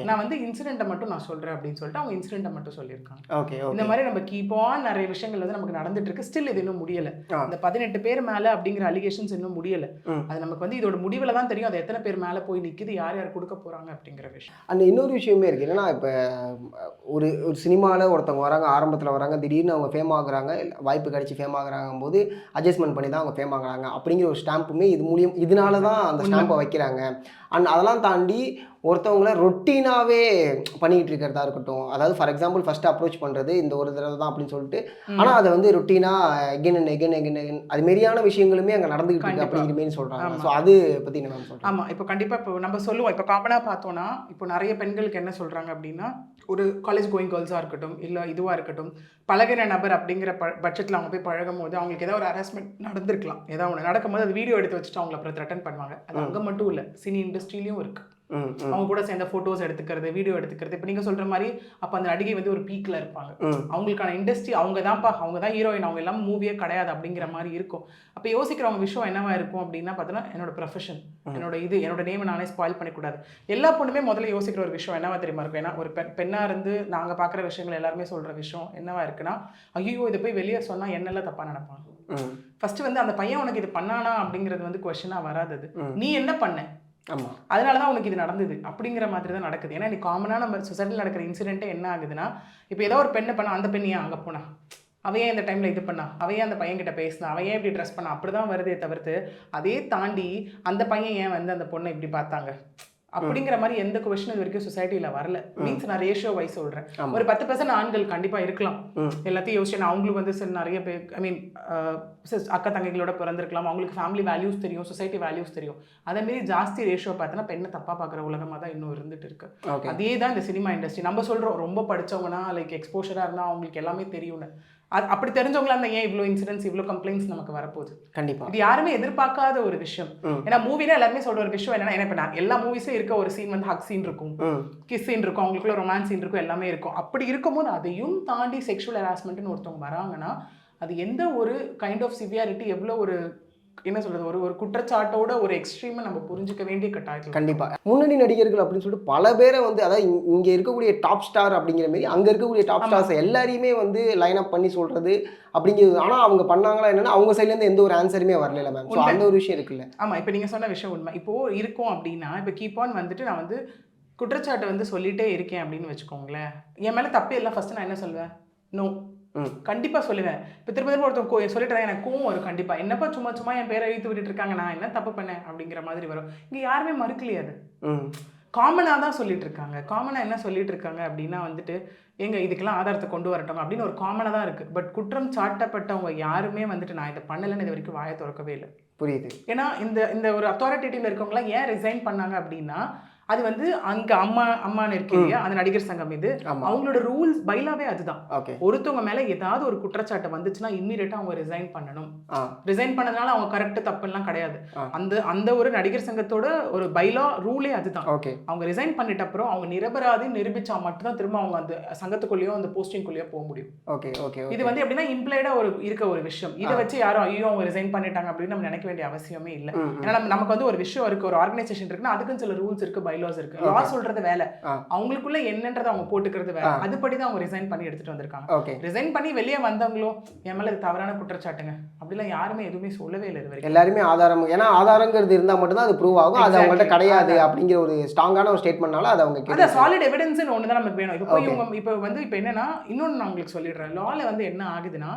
நான் வந்து இன்சிடென்ட்டை மட்டும் நான் சொல்றேன் அப்படின்னு சொல்லிட்டு அவங்க இன்சிடென்ட்டை மட்டும் சொல்லியிருக்காங்க. இந்த மாதிரி நம்ம கீப் ஆன் நிறைய விஷயங்கள் வந்து நமக்கு நடந்துட்டு இருக்கு. ஸ்டில் இது இன்னும் முடியல. இந்த 18 பேர் மேல அப்படிங்கிற அலிகேஷன்ஸ் இன்னும் முடியல. அது நமக்கு வந்து இதோட முடிவுல தான் தெரியும் அது எத்தனை பேர் மேல போய் நிக்குது, யார் யார் கொடுக்க போறாங்க அப்படிங்கிற விஷயம். அந்த இன்னொரு விஷயமே இருக்கு. என்னன்னா இப்ப ஒரு சினிமாவில் ஒருத்தவங்க வராங்க, ஆரம்பத்தில் வராங்க, திடீர்னு அவங்க ஃபேம் ஆகுறாங்க, வாய்ப்பு கிடைச்சி ஃபேம் ஆகுறாங்க போது அட்ஜஸ்ட்மெண்ட் பண்ணி தான் அவங்க ஃபேம் ஆகுறாங்க அப்படிங்கிற ஒரு ஸ்டாம்புமே இதனால தான் அந்த ஸ்டாம்பை வைக்கிறாங்க. அண்ட் அதெல்லாம் தாண்டி ஒருத்தவங்கள ரொட்டீனாகவே பண்ணிக்கிட்டு இருக்கிறதா இருக்கட்டும், அதாவது ஃபார் எக்ஸாம்பிள் ஃபர்ஸ்ட் அப்ரோச் பண்ணுறது இந்த ஒரு தடவை தான் அப்படின்னு சொல்லிட்டு, ஆனால் அதை வந்து ரொட்டீனாக எகென் அண்ட் எகென் அது மாரியான விஷயங்களுமே அங்கே நடந்துகிட்டு இருக்கு அப்படிங்கிற மாரி சொல்கிறாங்க. ஸோ அது பற்றி என்ன மேம் சொல்கிறேன்? ஆமாம், இப்போ கண்டிப்பாக இப்போ நம்ம சொல்லுவோம், இப்போ காமனாக பார்த்தோன்னா இப்போ நிறைய பெண்களுக்கு என்ன சொல்கிறாங்க அப்படின்னா, ஒரு காலேஜ் கோயிங் கேர்ள்ஸாக இருக்கட்டும் இல்லை இதுவாக இருக்கட்டும், பழகிற நபர் அப்படிங்கிற பட்சத்தில் அவங்க போய் பழகும் போது அவங்களுக்கு ஏதாவது ஒரு ஹராஸ்மெண்ட் நடந்திருக்கலாம். ஏதாவது ஒன்று நடக்கும்போது அது வீடியோ எடுத்து வச்சுட்டு அவங்களை அப்புறம் த்ரெட்டன் பண்ணுவாங்க. அது அங்கே மட்டும் இல்லை, சினி இண்டஸ்ட்ரியிலையும் இருக்குது. அவங்க கூட சேர்ந்த போட்டோஸ் எடுத்துக்கிறது, வீடியோ எடுத்துக்கிறது. இப்போ நீங்க சொல்ற மாதிரி அப்ப அந்த நடிகை வந்து ஒரு பீக்ல இருப்பாங்க, அவங்களுக்கான இண்டஸ்ட்ரி அவங்க தான் ஹீரோயின், அவங்க எல்லாம் மூவியே கிடையாது அப்படிங்கிற மாதிரி இருக்கும். அப்ப யோசிக்கிறவங்க விஷயம் என்னவா இருக்கும் அப்படின்னா பார்த்தோன்னா, என்னோட ப்ரொஃபஷன், என்னோட நேம் நானே ஸ்பாயில் பண்ணிக்கூடாது. எல்லா பொண்ணுமே முதல்ல யோசிக்கிற ஒரு விஷயம் என்னவா தெரியுமா இருக்கும். ஏன்னா ஒரு பெண்ணா இருந்து நாங்க பாக்குற விஷயங்கள் எல்லாருமே சொல்ற விஷயம் என்னவா இருக்குன்னா, ஐயோ இதை போய் வெளியே சொன்னா என்னெல்லாம் தப்பா நினைப்பாங்க. ஃபர்ஸ்ட் வந்து அந்த பையன் உனக்கு இது பண்ணானா அப்படிங்கிறது வந்து கொஸ்டினா வராதது, நீ என்ன பண்ண, அதனாலதான் உனக்கு இது நடந்தது அப்படிங்கிற மாதிரி தான் நடக்குது. ஏன்னா நீ காமனா நம்ம சொசைட்டியில் நடக்கிற இன்சிடென்ட்டே என்ன ஆகுதுன்னா, இப்போ ஏதோ ஒரு பெண்ணை பண்ணா அந்த பெண்ணையே அங்கே போனா, அவையே இந்த டைம்ல இது பண்ணா, அவையே அந்த பையன் கிட்ட பேசினா, அவையே இப்படி ட்ரெஸ் பண்ணா, அப்படிதான் வருதே தவிர்த்து அதே தாண்டி அந்த பையன் ஏன் வந்து அந்த பொண்ணை இப்படி பார்த்தாங்க அப்படிங்கிற மாதிரி எந்த கொஸ்டின் இது வரைக்கும் சொசைட்டில வரல. மீன்ஸ் நான் ரேஷியோ வைஸ் சொல்றேன். ஒரு 10% ஆண்கள் கண்டிப்பா இருக்கலாம். எல்லாத்தையும் யோசிச்சு அவங்களுக்கு வந்து சரி நிறைய பேர் ஐ மீன் அக்கா தங்கைகளோட பிறந்திருக்கலாம், அவங்களுக்கு ஃபேமிலி வேல்யூஸ் தெரியும், சொசைட்டி வேல்யூஸ் தெரியும். அதே மாதிரி ஜாஸ்தி ரேஷியோ பார்த்தோன்னா பெண்ணை தப்பா பார்க்குற உலகமாக தான் இன்னும் இருந்துட்டு இருக்கு. அதே தான் இந்த சினிமா இண்டஸ்ட்ரி. நம்ம சொல்றோம் ரொம்ப படிச்சவங்கன்னா லைக் எக்ஸ்போஷரா இருந்தா அவங்களுக்கு எல்லாமே தெரியும்னு. அப்படி தெரிஞ்சவங்களா இருந்தா ஏன் இவ்வளோ இன்சிடென்ட்ஸ் இவ்வளோ கம்ப்ளைண்ட்ஸ் நமக்கு வரப்போகுது? கண்டிப்பா இது யாருமே எதிர்பார்க்காத ஒரு விஷயம். ஏன்னா மூவினா எல்லாருமே சொல்ற ஒரு விஷயம் என்னன்னா, இப்போ நான் எல்லா மூவிஸும் இருக்க ஒரு சீன் வந்து ஹக் சீன் இருக்கும், கிஸ் சீன் இருக்கும், அவங்களுக்குள்ள ரொமான்ஸ் சீன் இருக்கும், எல்லாமே இருக்கும். அப்படி இருக்கும்போது அதையும் தாண்டி செக்ஷுவல் ஹராஸ்மெண்ட்னு ஒருத்தவங்க வராங்கன்னா அது எந்த ஒரு கைண்ட் ஆஃப் சிவியாரிட்டி, எவ்வளோ ஒரு என்ன சொல்றது, ஒரு குற்றச்சாட்டோட ஒரு எக்ஸ்ட்ரீமை நம்ம புரிஞ்சுக்க வேண்டிய கட்டாயத்தில். கண்டிப்பா முன்னணி நடிகர்கள் அப்படின்னு சொல்லிட்டு பல பேரை வந்து அதாவது இங்க இருக்கக்கூடிய டாப் ஸ்டார் அப்படிங்கிற மாதிரி அங்க இருக்கக்கூடிய டாப் ஸ்டார்ஸ் எல்லாரையுமே வந்து லைன் அப் பண்ணி சொல்றது அப்படிங்கிறது. ஆனா அவங்க பண்ணாங்களா என்னன்னா அவங்க சைட்ல இருந்து எந்த ஒரு ஆன்சருமே வரல மேம். ஸோ அந்த ஒரு விஷயம் இருக்குல்ல. ஆமா, இப்போ நீங்க சொன்ன விஷயம் உண்மை. இப்போ இருக்கும் அப்படின்னா இப்போ கீப் ஆன் வந்துட்டு நான் வந்து குற்றச்சாட்டை வந்து சொல்லிட்டே இருக்கேன் அப்படின்னு வச்சுக்கோங்களேன். என் மேல தப்பு எல்லாம் ஃபர்ஸ்ட் நான் என்ன சொல்வேன்? நோ, கண்டிப்பா சொல்லுவேன். இப்போ திரும்ப திரும்ப ஒருத்தர் சொல்லிட்டு எனக்கு கோவம் வரும். கண்டிப்பா என்னப்பா சும்மா சும்மா என் பேரை இழுத்து விட்டுட்டு இருக்காங்க, நான் என்ன தப்பு பண்ணேன் அப்படிங்கிற மாதிரி வரும். இங்க யாருமே மறுக்கலையே. அது காமனாக தான் சொல்லிட்டு இருக்காங்க. காமனாக என்ன சொல்லிட்டு இருக்காங்க அப்படின்னா வந்துட்டு எங்க இதுக்கெல்லாம் ஆதாரத்தை கொண்டு வரட்டும் அப்படின்னு ஒரு காமனாக தான் இருக்கு. பட் குற்றம் சாட்டப்பட்டவங்க யாருமே வந்துட்டு நான் இதை பண்ணலைன்னு இது வரைக்கும் வாயை திறக்கவே இல்லை. புரியுது. ஏன்னா இந்த ஒரு அத்தாரிட்டேட்டிவ்ல இருக்கவங்களாம் ஏன் ரிசைன் பண்ணாங்க அப்படின்னா அது வந்து அங்க அம்மான்னு இருக்கு இல்லையா, அந்த நடிகர் சங்கம் இது அவங்களோட ரூல்ஸ் பைலாவே அதுதான். ஒருத்தவங்க மேல ஏதாவது ஒரு குற்றச்சாட்டு வந்துச்சுன்னா இம்மீடியட்டா அவங்க ரிசைன் பண்ணணும். ரிசைன் பண்ணதுனால அவங்க கரெக்ட் தப்பு எல்லாம் கிடையாது. அந்த ஒரு நடிகர் சங்கத்தோட ஒரு பைலா ரூலே அதுதான். அவங்க ரிசைன் பண்ணிட்ட அப்புறம் அவங்க நிரபராதி நிரூபிச்சா மட்டும்தான் திரும்ப அவங்க அந்த சங்கத்துக்குள்ளேயோ அந்த போஸ்டிங்குள்ளேயோ போக முடியும். இது வந்து எப்படின்னா இம்ப்ளைடா இருக்க ஒரு விஷயம். இதை வச்சு யாரும் ஐயோ அவங்க ரிசைன் பண்ணிட்டாங்க அப்படின்னு நம்ம நினைக்க வேண்டிய அவசியமே இல்லை. ஏன்னா நமக்கு வந்து ஒரு விஷயம் இருக்கு, ஒரு ஆர்கனைசேஷன் இருக்குன்னா அதுக்குன்னு சில ரூல்ஸ் இருக்கு, லாஸ் இருக்கு. லா சொல்றது வேலை, அவங்களுக்குள்ள என்னன்றதை அவங்க போட்டுக்கிறது வேலை. அதுபடிதான் அவங்க ரிசைன் பண்ணி எடுத்துட்டு வந்திருக்காங்க. ரிசைன் பண்ணி வெளியே வந்தவங்களோ என் மேல தவறான குற்றச்சாட்டுங்க அப்படிலாம் யாருமே எதுவுமே சொல்லவே இல்லை இது வரைக்கும். எல்லாருமே ஆதாரம், ஏன்னா ஆதாரங்கிறது இருந்தா மட்டும் தான் அது ப்ரூவ் ஆகும். அது அவங்கள்ட்ட கிடையாது அப்படிங்கிற ஒரு ஸ்ட்ராங்கான ஒரு ஸ்டேட்மெண்ட்னால அது அவங்க அத சாலிட் எவிடன்ஸ் ஒன்று தான் நமக்கு வேணும். இப்போ என்னன்னா இன்னொன்னு நான் உங்களுக்கு சொல்லிடுறேன். லால வந்து என்ன ஆகுதுன்னா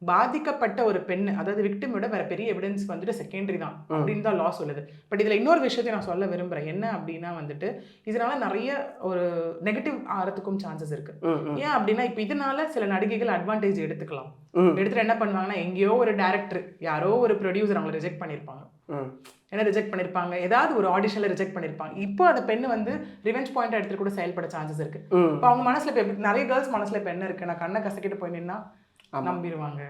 பாதிக்கப்பட்ட ஒரு பெண், அதாவது விக்டிமோட வேற பெரிய எவிடன்ஸ் வந்துட்டு செகண்டரி தான் அப்படின்னு தான் லா சொல்லுது. பட் இதுல இன்னொரு விஷயத்தை நான் சொல்ல விரும்புறேன். என்ன அப்படின்னா வந்துட்டு இதனால நிறைய ஒரு நெகட்டிவ் ஆகிறதுக்கும் சான்சஸ் இருக்கு. ஏன் அப்படின்னா இப்ப இதனால சில நடிகைகள் அட்வான்டேஜ் எடுத்துக்கலாம். எடுத்துட்டு என்ன பண்ணுவாங்கன்னா எங்கேயோ ஒரு டைரக்டர் யாரோ ஒரு ப்ரொடியூசர் அவங்களை ரிஜெக்ட் பண்ணிருப்பாங்க. என்ன ரிஜெக்ட் பண்ணிருப்பாங்க, ஏதாவது ஒரு ஆடிஷன்ல ரிஜெக்ட் பண்ணிருப்பாங்க. இப்போ அந்த பெண்ணு வந்து ரிவெஞ்ச் பாயிண்ட் எடுத்துட்டு கூட செயல்பட சான்சஸ் இருக்கு. இப்போ அவங்க மனசுல நிறைய கேர்ள்ஸ் மனசுல இப்ப என்ன இருக்கு, நான் கண்ணை கசக்கிட்டு போய் நின்னா நம்பிடுவாங்க.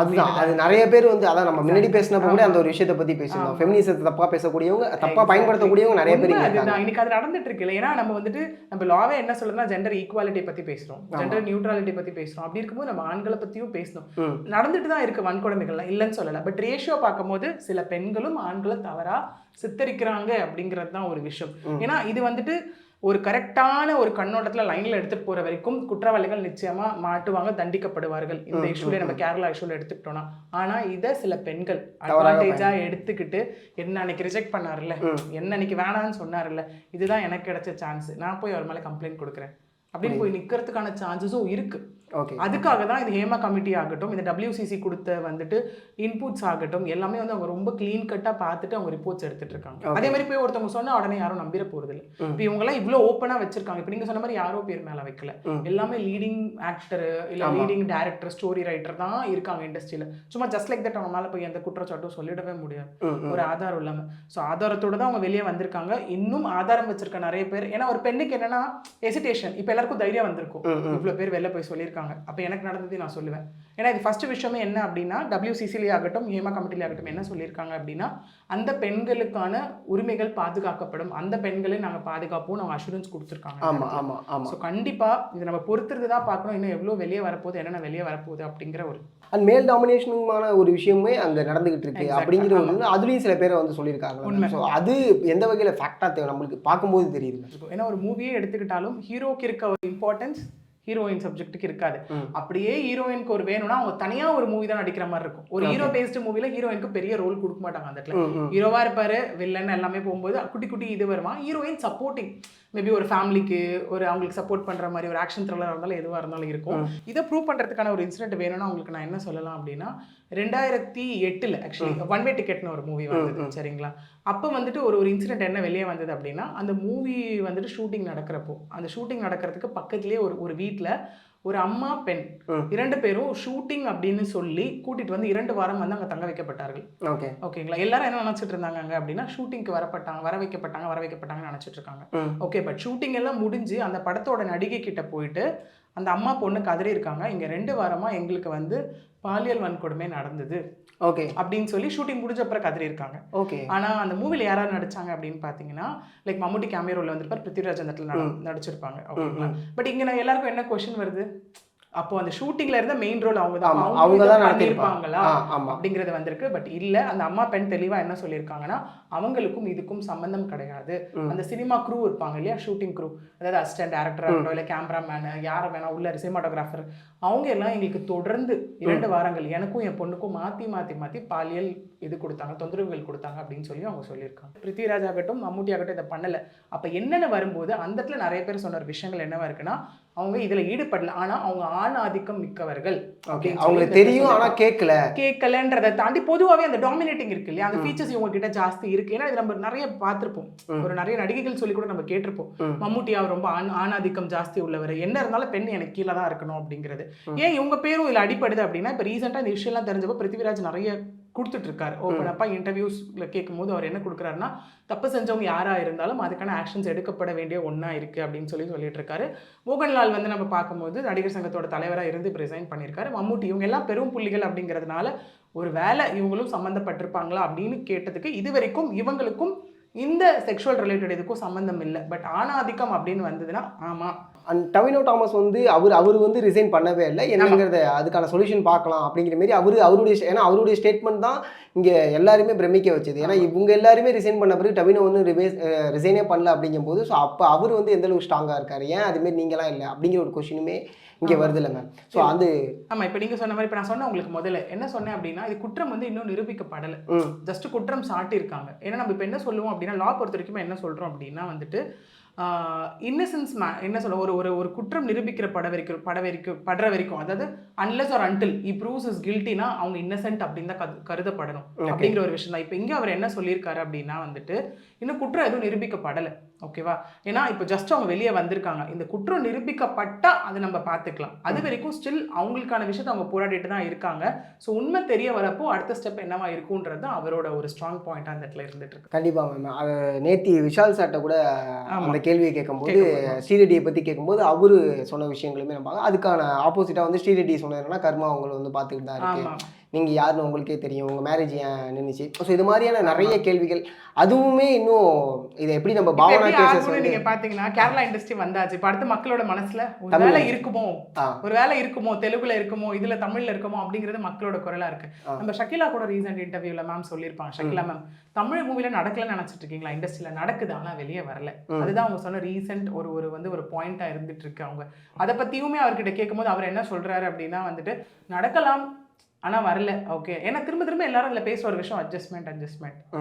அதுதான் அது நிறைய பேர் வந்து அதான் நம்ம முன்னாடி பேசினப்ப கூட அந்த ஒரு விஷயத்தை பத்தி பேசணும். ஃபெமினிசத்தை தப்பா பேசக்கூடியவங்க, தப்பா பயன்படுத்தக்கூடியவங்க நிறைய பேர் இருக்காங்க. இன்னைக்கு அது நடந்துட்டு இருக்கு. ஏன்னா நம்ம வந்துட்டு நம்ம லாவே என்ன சொல்றதுன்னா ஜெண்டர் ஈக்குவாலிட்டி பத்தி பேசுறோம், ஜெண்டர் நியூட்ரலிட்டி பத்தி பேசுறோம். அப்படி இருக்கும்போது நம்ம ஆண்களை பத்தியும் பேசணும். நடந்துட்டு தான் இருக்கு வன்கொடுமைகள்லாம், இல்லைன்னு சொல்லல. பட் ரேஷியோ பார்க்கும்போது சில பெண்களும் ஆண்களை தவறா சித்தரிக்கிறாங்க அப்படிங்கிறது தான் ஒரு விஷயம். ஏன்னா இது வந்துட்டு ஒரு கரெக்டான ஒரு கண்ணோட்டத்தில் லைனில் எடுத்துகிட்டு போகிற வரைக்கும் குற்றவாளிகள் நிச்சயமாக மாட்டுவாங்க, தண்டிக்கப்படுவார்கள். இந்த இஷ்யூல நம்ம கேரளா இஷ்யூல எடுத்துக்கிட்டோம்னா. ஆனால் இதை சில பெண்கள் அட்வான்டேஜாக எடுத்துக்கிட்டு என்ன அன்னைக்கு ரிஜெக்ட் பண்ணார்ல, என்ன அன்னைக்கு வேணான்னு சொன்னார்ல, இதுதான் எனக்கு கிடைச்ச சான்ஸ், நான் போய் அவர் மேலே கம்ப்ளைண்ட் கொடுக்குறேன் அப்படின்னு போய் நிற்கிறதுக்கான சான்சஸும் இருக்குது. அதுக்காக தான் இது ஹேமா கமிட்டி ஆகட்டும், இந்த WCC கொடுத்த வந்துட்டு இன்புட்ஸ் ஆகட்டும், எல்லாமே வந்து அவங்க ரொம்ப கிளீன் கட்டாக பார்த்துட்டு அவங்க ரிப்போர்ட்ஸ் எடுத்துட்டு இருக்காங்க. அதே மாதிரி போய் ஒருத்தவங்க சொன்னா உடனே யாரும் நம்பிட போறது இல்லை. இப்போ இவங்கெல்லாம் இவ்வளோ ஓப்பனாக வச்சிருக்காங்க. இப்போ நீங்க சொன்ன மாதிரி யாரோ பேர் மேலே வைக்கல, எல்லாமே லீடிங் ஆக்டர் இல்லை லீடிங் டைரக்டர், ஸ்டோரி ரைட்டர் தான் இருக்காங்க இண்டஸ்ட்ரியில். சும்மா ஜஸ்ட் லைக் தட் அவங்க மேலே போய் எந்த குற்றச்சாட்டும் சொல்லிடவே முடியாது ஒரு ஆதாரம் இல்லாமல். ஸோ ஆதாரத்தோட தான் அவங்க வெளியே வந்திருக்காங்க. இன்னும் ஆதாரம் வச்சிருக்க நிறைய பேர். ஏன்னா ஒரு பெண்ணுக்கு என்னன்னா எசிடேஷன், இப்போ எல்லாருக்கும் தைரியம் வந்திருக்கும், இவ்வளோ பேர் வெளில போய் சொல்லியிருக்காங்க. அப்போ எனக்கு நடந்தது நான் சொல்லுவேன். ஏன்னா இது ஃபர்ஸ்ட் விஷயமே என்ன அப்படின்னா WCCலே ஆகட்டும் ஹேமா கமிட்டிலே ஆகட்டும் என்ன சொல்லியிருக்காங்க அப்படின்னா அந்த பெண்களுக்கான உரிமைகள் பாதுகாக்கப்படும், அந்த பெண்களை நாங்கள் பாதுகாப்போம், நாங்கள் அஷூரன்ஸ் கொடுத்துருக்காங்க. ஆமாம் ஆமாம் ஆமாம். ஸோ கண்டிப்பாக இதை நம்ம பொறுத்துறது தான் பார்க்கணும். இன்னும் எவ்வளோ வெளியே வரப்போகுது, என்னென்ன வெளியே வரப்போகுது அப்படிங்கிற ஒரு அண்ட் மேல் டாமினேஷனுமான ஒரு விஷயமே அங்கே நடந்துகிட்டு இருக்கு அப்படிங்கிற ஒரு அதுலேயும் சில பேரை வந்து சொல்லியிருக்காங்க. உண்மை. ஸோ அது எந்த வகையில் ஃபேக்டாக தேவை நம்மளுக்கு பார்க்கும்போது தெரியுது. ஏன்னா ஒரு மூவியே எடுத்துக்கிட்டாலும் ஹீரோக்கு இருக்க ஒரு இம்பார்ட்டன்ஸ் ஹீரோயின் சப்ஜெக்ட்டுக்கு இருக்காது. அப்படியே ஹீரோயினுக்கு ஒரு வேணும்னா அவங்க தனியா ஒரு மூவி தான் நடிக்கிற மாதிரி இருக்கும். ஒரு ஹீரோ பேஸ்ட் மூவில ஹீரோயினுக்கு பெரிய ரோல் கொடுக்க மாட்டாங்க. அந்த இடத்துல ஹீரோவா இருப்பாரு, வில்லன் எல்லாமே போகும்போது குட்டி குட்டி இது வருமா, ஹீரோயின் சப்போர்ட்டிங் மேபி ஒரு ஃபேமிலிக்கு ஒரு அவங்களுக்கு சப்போர்ட் பண்ணுற மாதிரி ஒரு ஆக்ஷன் த்ரில்லராக இருந்தாலும் எதுவாக இருந்தாலும் இருக்கும். இதை ப்ரூவ் பண்ணுறதுக்கான ஒரு இன்சிடென்ட் வேணும்னா உங்களுக்கு நான் என்ன சொல்லலாம் அப்படின்னா 2008 ஆக்சுவலி ஒன் வே டிக்கெட்னு ஒரு மூவி வந்தது சரிங்களா. அப்போ வந்துட்டு ஒரு இன்சிடென்ட் என்ன வெளியே வந்தது அப்படின்னா, அந்த மூவி வந்துட்டு ஷூட்டிங் நடக்கிறப்போ அந்த ஷூட்டிங் நடக்கிறதுக்கு பக்கத்துலேயே ஒரு வீட்டில் ஒரு அம்மா பெண் 2 பேரும் ஷூட்டிங் அப்படின்னு சொல்லி கூட்டிட்டு வந்து 2 வாரம் வந்து அங்கே தங்க வைக்கப்பட்டார்கள். ஓகேங்களா. எல்லாரும் என்ன நினைச்சிட்டு இருந்தாங்க அங்கே அப்படின்னா ஷூட்டிங்க்கு வர வைக்கப்பட்டாங்கன்னு நினைச்சிட்டு இருக்காங்க. ஓகே, பட் ஷூட்டிங் எல்லாம் முடிஞ்சு அந்த படத்தோட நடிகை கிட்ட போயிட்டு அந்த அம்மா பொண்ணு கதறி இருக்காங்க, இங்க 2 வாரமா எங்களுக்கு வந்து பாலியல் வன்கொடுமை நடந்தது அப்படின்னு சொல்லி ஷூட்டிங் முடிஞ்ச அப்புறம் கதறி இருக்காங்க. ஆனா அந்த மூவில யாராவது நடிச்சாங்க அப்படின்னு பாத்தீங்கன்னா லைக் மம்முட்டி கேமியோல வந்திருப்பார், பிருத்திவிராஜ் அந்த இடத்துல நடிச்சிருப்பாங்க. ஓகேங்களா. பட் இங்க நான் எல்லாருக்கும் என்ன கொஸ்டின் வருது, அப்போ அந்த ஷூட்டிங்ல இருந்த மெயின் ரோல் அவங்க தான் பண்ணிருப்பாங்களா அப்படிங்கறது வந்திருக்கு. பட் இல்ல, அந்த அம்மா பெண் தெளிவா என்ன சொல்லியிருக்காங்கன்னா அவங்களுக்கும் இதுக்கும் சம்பந்தம் கிடையாது. அந்த சினிமா க்ரூ இருப்பாங்க இல்லையா, ஷூட்டிங் க்ரூ, அதாவது அசிஸ்டன்ட் டைரக்டரா இருக்கட்டும் இல்ல கேமராமேன் யார வேணா உள்ள சினிமாட்டோகிராஃபர், அவங்க எல்லாம் எங்களுக்கு தொடர்ந்து 2 வாரங்கள் எனக்கும் என் பொண்ணுக்கும் மாத்தி பாலியல் இது கொடுத்தாங்க, தொந்தரவுகள் கொடுத்தாங்க அப்படின்னு சொல்லி அவங்க சொல்லியிருக்காங்க. பிருத்திவிராஜ் ஆகட்டும் மம்முட்டி ஆகட்டும் இதை பண்ணல. அப்ப என்னென்ன வரும்போது அந்த இடத்துல நிறைய பேர் சொன்ன விஷயங்கள் என்னவா இருக்குன்னா, அவங்க இதுல ஈடுபடல, ஆனா அவங்க ஆண் ஆதிக்கம் மிக்கவர்கள், அவங்களுக்கு தெரியும் ஆனா கேட்கலன்றதை தாண்டி பொதுவாகவே அந்த டாமினேட்டிங் இருக்கு இல்லையா, அந்த ஃபீச்சர்ஸ் இவங்க கிட்ட ஜாஸ்தி இருக்கு. ஏன்னா இது நம்ம நிறைய பார்த்திருப்போம், ஒரு நிறைய நடிகைகள் சொல்லி கூட நம்ம கேட்டிருப்போம், மம்முட்டி அவர் ரொம்ப ஆணாதிக்கம் ஜாஸ்தி உள்ளவர், என்ன இருந்தாலும் பெண் எனக்கு கீழே தான் இருக்கணும் அப்படிங்கிறது. ஏன் இவங்க பேரும் இதுல அடிப்படுது அப்படின்னா, இப்ப ரீசெண்டா இந்த விஷயம் எல்லாம் தெரிஞ்சப்போ பிருத்திவிராஜ் நிறைய கொடுத்துட்டு இருக்காரு. ஓப்பன் அப்பா இன்டர்வியூஸ்ல கேட்கும் போது அவர் என்ன கொடுக்குறாருன்னா, தப்பு செஞ்சவங்க யாரா இருந்தாலும் அதுக்கான ஆக்ஷன்ஸ் எடுக்கப்பட வேண்டிய ஒண்ணா இருக்கு அப்படின்னு சொல்லிட்டு இருக்காரு. மோகன்லால் வந்து நம்ம பார்க்கும்போது நடிகர் சங்கத்தோட தலைவராக இருந்து ரிசைன் பண்ணியிருக்காரு. மம்முட்டி இவங்க எல்லாம் பெரும் புள்ளிகள் அப்படிங்கிறதுனால ஒரு வேலை இவங்களும் சம்மந்தப்பட்டிருப்பாங்களா அப்படின்னு கேட்டதுக்கு இது வரைக்கும் இவங்களுக்கும் இந்த செக்ஷுவல் ரிலேட்டட் இதுக்கும் சம்மந்தம் இல்லை. பட் ஆணாதிக்கம் அப்படின்னு வந்ததுன்னா ஆமா. அண்ட் டொவினோ தாமஸ் வந்து அவர் வந்து ரிசைன் பண்ணவே இல்லை, என்னங்கிறத அதுக்கான சொல்யூஷன் பார்க்கலாம் அப்படிங்கிற மாதிரி அவருடைய ஸ்டேட்மெண்ட் தான் இங்கே எல்லாருமே பிரமிக்க வச்சது. ஏன்னா இவங்க எல்லாருமே ரிசைன் பண்ண பிறகு டொவினோ வந்து ரிசைனே பண்ணல அப்படிங்கும்போது, ஸோ அப்போ அவர் வந்து எந்த அளவுக்கு ஸ்ட்ராங்காக இருக்காரு, ஏன் அதுமாரி நீங்களாம் இல்லை அப்படிங்கிற ஒரு கொஸ்டினுமே இங்கே வருது இல்லை மேம். ஸோ அது ஆமாம், இப்போ நீங்கள் சொன்ன மாதிரி இப்போ நான் சொன்னேன் உங்களுக்கு முதல்ல என்ன சொன்னேன் அப்படின்னா, இது குற்றம் வந்து இன்னும் நிரூபிக்கப்படலை, ஜஸ்ட் குற்றம் சாட்டியிருக்காங்க. ஏன்னா நம்ம இப்போ என்ன சொல்லுவோம் அப்படின்னா, லா பொறுத்த வரைக்கும் என்ன சொல்கிறோம் அப்படின்னா வந்துட்டு இன்னசென்ஸ் என்ன சொல்ல ஒரு குற்றம் நிரூபிக்கிற படுற வரைக்கும், அதாவது unless or until he proves is கில்ட்டினா அவங்க இன்னசென்ட் அப்படின்னு தான் கருதப்படணும் அப்படிங்கிற ஒரு விஷயம் தான். இப்போ இங்கே அவர் என்ன சொல்லியிருக்காரு அப்படின்னா வந்துட்டு இன்னும் குற்றம் எதுவும் நிரூபிக்கப்படலை. ஓகேவா. ஏன்னா இப்போ ஜஸ்ட் அவங்க வெளியே வந்திருக்காங்க, இந்த குற்றம் நிரூபிக்கப்பட்டா அது நம்ம பார்த்துக்கலாம். அது வரைக்கும் ஸ்டில் அவங்களுக்கான விஷயத்தை அவங்க போராடிட்டு தான் இருக்காங்க. ஸோ உண்மை தெரிய வரப்போ அடுத்த ஸ்டெப் என்னவா இருக்குன்றது அவரோட ஒரு ஸ்ட்ராங் பாயிண்ட் அந்த இடத்துல இருந்துட்டு இருக்கு. கண்டிப்பா மேம். நேத்தி விஷால் சார்ட்ட கூட அந்த கேள்வியை கேட்கும்போது ஸ்ரீரெட்டியை பற்றி கேட்கும்போது அவரு சொன்ன விஷயங்களுமே நம்ம அதுக்கான ஆப்போசிட்டாக வந்து ஸ்ரீரெட்டி சொன்னதுன்னா கர்மா அவங்களை வந்து பார்த்துக்கிட்டு தான் இருக்கு, நீங்கள் யாருன்னு உங்களுக்கே தெரியும், உங்கள் மேரேஜ் ஏன் நின்றுச்சு. ஸோ இது மாதிரியான நிறைய கேள்விகள், அதுவுமே இன்னும் இதை எப்படி நம்ம பாவனா நீங்கள் பார்த்தீங்கன்னா கேரளா இண்டஸ்ட்ரி வந்தாச்சு, இப்போ அடுத்து மக்களோட மனசில் ஒரு வேலை இருக்குமோ தெலுங்குல இருக்குமோ இதில் தமிழில் இருக்குமோ அப்படிங்கிறது மக்களோட குரலாக இருக்கு. நம்ம ஷக்கிலா கூட ரீசெண்ட் இன்டர்வியூவில் மேம் சொல்லியிருப்பாங்க, ஷக்கிலா மேம் தமிழ் மூவியில் நடக்கலன்னு நினச்சிட்டு இருக்கீங்களா, இண்டஸ்ட்ரியில் நடக்குது ஆனால் வெளியே வரல. அதுதான் அவங்க சொன்ன ரீசெண்ட் ஒரு பாயிண்டாக இருந்துட்டு இருக்கு. அவங்க அதை பற்றியுமே அவர்கிட்ட கேட்கும்போது அவர் என்ன சொல்கிறாரு அப்படின்னா வந்துட்டு நடக்கலாம் ஆனால் வரல. ஓகே, ஏன்னா திரும்ப எல்லாரும் இதில் பேசுகிற ஒரு விஷயம் அட்ஜஸ்ட்மெண்ட்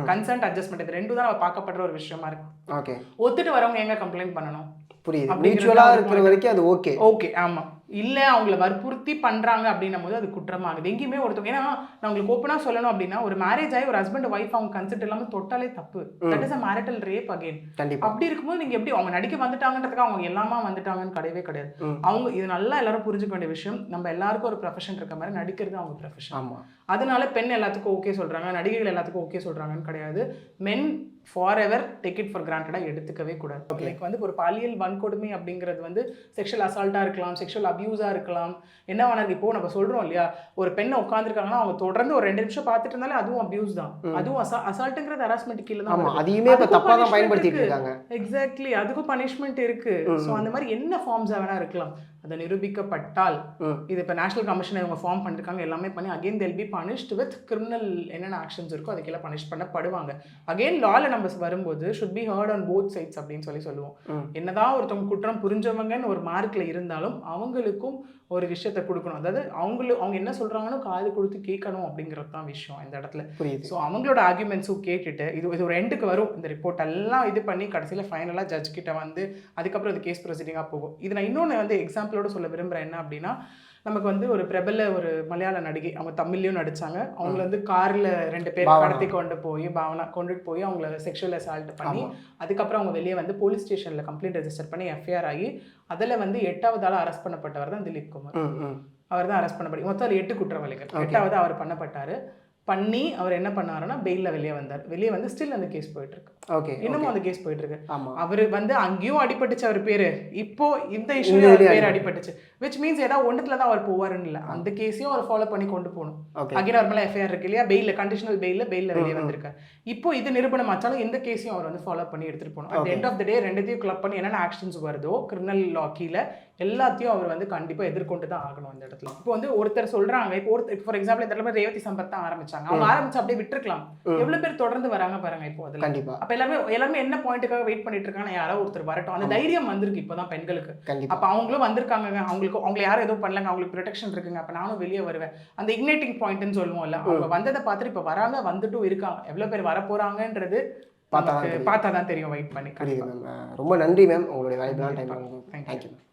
கன்சென்ட் அட்ஜஸ்ட்மெண்ட், இது ரெண்டும் தான் நம்ம பார்க்கப்படுற ஒரு விஷயமா இருக்கு. ஓகே, ஒத்துட்டு வரவங்க எங்க கம்ப்ளைண்ட் பண்ணணும், புரியுது, மியூச்சுவலாக இருக்கிற வரைக்கும் அது ஓகே. ஆமாம், இல்லை அவங்கள வற்புறுத்தி பண்ணுறாங்க அப்படின்னும் போது அது குற்றமாகுது. எங்கேயுமே ஒருத்தவங்க, ஏன்னா நான் உங்களுக்கு ஓப்பனாக சொல்லணும் அப்படின்னா, ஒரு மேரேஜ் ஆகி ஒரு ஹஸ்பண்ட் ஒய்ஃப் அவங்க கன்சென்ட் இல்லாமல் தொட்டாலே தப்பு. That is a marital rape again. அப்படி இருக்கும்போது நீங்கள் எப்படி அவங்க நடிக்க வந்துட்டாங்கன்றதுக்கு அவங்க எல்லாமா வந்துட்டாங்கன்னு கிடையாது. அவங்க இது நல்லா எல்லாரும் புரிஞ்சுக்க வேண்டிய விஷயம். நம்ம எல்லாருக்கும் ஒரு ப்ரொஃபஷன் இருக்க மாதிரி நடிக்கிறது அவங்க ப்ரொஃபஷன். ஆமாம், அதனால பெண் எல்லாத்துக்கும் ஓகே சொல்கிறாங்க, நடிகைகள் எல்லாத்துக்கும் ஓகே சொல்கிறாங்கன்னு கிடையாது. Men forever take it for கிராண்டடாக எடுத்துக்கவே கூடாது. லைக் வந்து ஒரு பாலியல் வன்கொடுமை அப்படிங்கிறது வந்து செக்ஷுவல் அசால்ட்டாக இருக்கலாம், செக்ஷுவல் அபியூஸாக இருக்கலாம், என்ன வேணாலும். இப்போ நம்ம சொல்கிறோம் இல்லையா, ஒரு பெண்ணை உட்காந்துருக்காங்கன்னா அவங்க தொடர்ந்து ஒரு 2 நிமிஷம் பார்த்துட்டு இருந்தாலே அதுவும் அபியூஸ் தான், அதுவும் அசால்ட்டுங்கிறது ஹராஸ்மெண்ட் கீழே தான். அதையுமே தப்பாக தான் பயன்படுத்திட்டு இருக்காங்க. எக்ஸாக்ட்லி, அதுக்கும் பனிஷ்மெண்ட் இருக்கு. ஸோ அந்த மாதிரி என்ன ஃபார்ம்ஸாக வேணா இருக்கலாம், அதை நிரூபிக்கப்பட்டால் இது இப்போ நேஷனல் கமிஷன் இவங்க ஃபார்ம் பண்ணிருக்காங்க, எல்லாமே பண்ணி again they'll be punished with criminal என்னென்ன ஆக்ஷன்ஸ் இருக்கோ அதுக்கெல்லாம் பனிஷ் பண்ணப்படுவாங்க. அகெயின் லால நம்ம வரும்போது should be heard on both sides அப்படின்னு சொல்லுவோம். என்னதான் ஒருத்தவங்க குற்றம் புரிஞ்சவங்கன்னு ஒரு மார்க்ல இருந்தாலும் அவங்களுக்கும் ஒரு விஷயத்தை கொடுக்கணும். அதாவது அவங்க என்ன சொல்கிறாங்கன்னு காது கொடுத்து கேட்கணும் அப்படிங்கிறது தான் விஷயம் இந்த இடத்துல. புரியுது. ஸோ அவங்களோட ஆர்குமெண்ட்ஸும் கேட்டுட்டு இது ஒரு எண்டுக்கு வரும். இந்த ரிப்போர்ட் எல்லாம் இது பண்ணி கடைசியில் ஃபைனலாக ஜட்ஜ் கிட்ட வந்து அதுக்கப்புறம் இது கேஸ் ப்ரொசீடிங்காக போகும். இது நான் இன்னொன்று வந்து எக்ஸாம்பிளோட சொல்ல விரும்புகிறேன். என்ன அப்படின்னா, நமக்கு வந்து ஒரு பிரபல ஒரு மலையாள நடிகை, அவங்க தமிழ்லையும் நடிச்சாங்க. அவங்கள வந்து காரில் 2 பேர் கடத்தி கொண்டுட்டு போய் அவங்கள செக்ஷுவல் அசால்ட் பண்ணி அதுக்கப்புறம் அவங்க வெளியே வந்து போலீஸ் ஸ்டேஷனில் கம்ப்ளைண்ட் ரெஜிஸ்டர் பண்ணி எஃப்ஐஆர் ஆகி அதில் வந்து 8வது ஆளாக அரெஸ்ட் பண்ணப்பட்டவர் தான் திலீப் குமார். அவர் தான் அரெஸ்ட் பண்ணப்பட்டு மொத்தம் 8 குற்றவாளிகள். 8வது அவர் பண்ணப்பட்டார். பண்ணி அவர் என்ன பண்ணாருன்னா பெயிலில் வெளியே வந்தார். வெளியே வந்து ஸ்டில் அந்த கேஸ் போயிட்டு இருக்கு. ஓகே, இன்னமும் அந்த கேஸ் போயிட்டு இருக்கு. ஆமா. அவர் வந்து அங்கேயும் அடிபட்டுச்சு அவர் பேரு, இப்போ இந்த இஷ்யூல அவர் பேர் அடிபட்டுச்சு. விச் மீன்ஸ் ஏதாவது ஒன்றுத்துல தான் அவர் போவாருன்னு இல்லை, அந்த கேஸையும் அவர் ஃபாலோ பண்ணி கொண்டு போகணும். அகைன் அவர் மேலே எஃப்ஐஆர் இருக்கு இல்லையா, பெயில கண்டிஷனல் பெயிலில் வெளியே வந்திருக்காரு. இப்போ இது நிரூபணம் ஆச்சாலும் இந்த கேஸையும் அவர் வந்து ஃபாலோ பண்ணி எடுத்துட்டு போகணும். அட் எண்ட் ஆஃப் த டே ரெண்டுத்தையும் கிளப் பண்ணி என்னென்ன ஆக்ஷன்ஸ் வருதோ கிரிமினல் லா கீழே எல்லாத்தையும் அவர் வந்து கண்டிப்பாக எதிர்கொண்டு தான் ஆகணும் இந்த இடத்துல. இப்போ வந்து ஒருத்தர் சொல்றாங்க, இப்போ ஃபார் எக்ஸாம்பிள் இந்த இடத்துல ரேவதி சம்பத் தான் ஆரம்பிச்சாங்க. அவங்க ஆரம்பிச்சு அப்படியே விட்டுருக்கலாம். எவ்வளவு பேர் தொடர்ந்து வராங்க பாருங்க இப்போ அதுல. கண்டிப்பா. அப்ப எல்லாருமே என்ன பாயிண்ட்டுக்காக வெயிட் பண்ணிட்டு இருக்காங்க, யாரோ ஒருத்தர் வரட்டும். அந்த தைரியம் வந்திருக்கு இப்போதான் பெண்களுக்கு. அப்ப அவங்களும் வந்திருக்காங்க, அவங்களை யாரும் எதுவும் பண்ணலங்க, அவங்களுக்கு ப்ரொடெக்ஷன் இருக்குங்க, அப்ப நானும் வெளியே வருவேன். அந்த இக்னைட்டிங் பாயிண்ட்னு சொல்லுவோம்ல, அவங்க வந்ததை பார்த்துட்டு இப்ப வராங்க, வந்துட்டும் இருக்காங்க. எவ்வளவு பேர் வரப்போறாங்கன்றது பார்த்தா தான் தெரியும். வெயிட் பண்ணி. ரொம்ப நன்றி மேம், உங்களுடைய வாய்ப்பான டைம். Thank you ma'am.